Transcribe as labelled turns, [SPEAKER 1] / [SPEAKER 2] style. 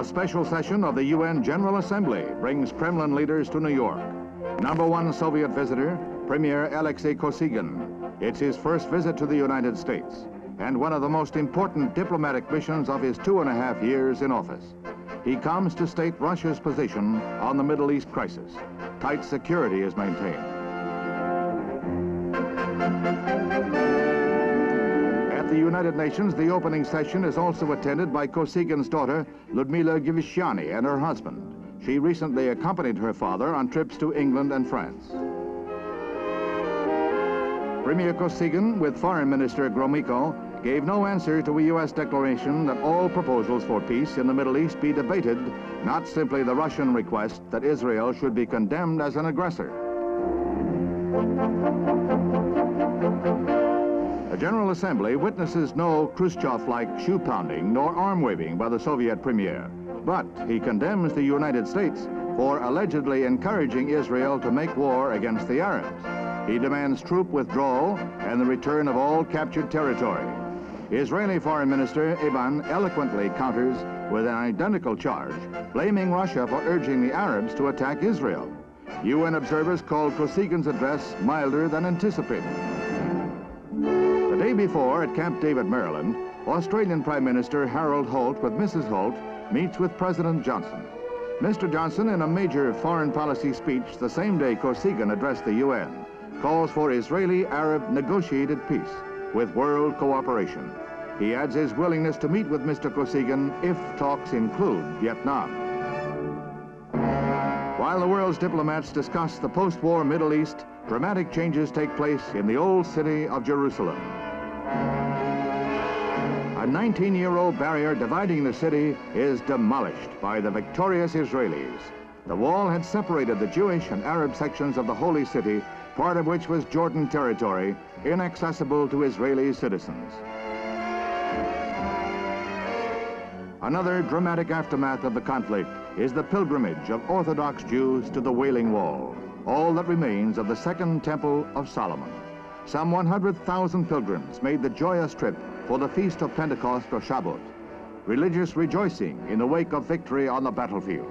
[SPEAKER 1] A special session of the UN General Assembly brings Kremlin leaders to New York. #1 Soviet visitor, Premier Alexey Kosygin. It's his first visit to the United States and one of the most important diplomatic missions of his 2.5 years in office. He comes to state Russia's position on the Middle East crisis. Tight security is maintained. At the United Nations, the opening session is also attended by Kosygin's daughter, Liudmila Gvishiani, and her husband. She recently accompanied her father on trips to England and France. Premier Kosygin, with Foreign Minister Gromyko, gave no answer to a U.S. declaration that all proposals for peace in the Middle East be debated, not simply the Russian request that Israel should be condemned as an aggressor. The General Assembly witnesses no Khrushchev-like shoe-pounding nor arm-waving by the Soviet premier, but he condemns the United States for allegedly encouraging Israel to make war against the Arabs. He demands troop withdrawal and the return of all captured territory. Israeli Foreign Minister Eban eloquently counters with an identical charge, blaming Russia for urging the Arabs to attack Israel. UN observers called Kosygin's address milder than anticipated. The day before, at Camp David, Maryland, Australian Prime Minister Harold Holt with Mrs. Holt meets with President Johnson. Mr. Johnson, in a major foreign policy speech the same day Kosygin addressed the UN, calls for Israeli-Arab negotiated peace with world cooperation. He adds his willingness to meet with Mr. Kosygin if talks include Vietnam. While the world's diplomats discuss the post-war Middle East, dramatic changes take place in the old city of Jerusalem. A 19-year-old barrier dividing the city is demolished by the victorious Israelis. The wall had separated the Jewish and Arab sections of the Holy City, part of which was Jordan territory, inaccessible to Israeli citizens. Another dramatic aftermath of the conflict is the pilgrimage of Orthodox Jews to the Wailing Wall, all that remains of the Second Temple of Solomon. Some 100,000 pilgrims made the joyous trip for the Feast of Pentecost or Shabbos, religious rejoicing in the wake of victory on the battlefield.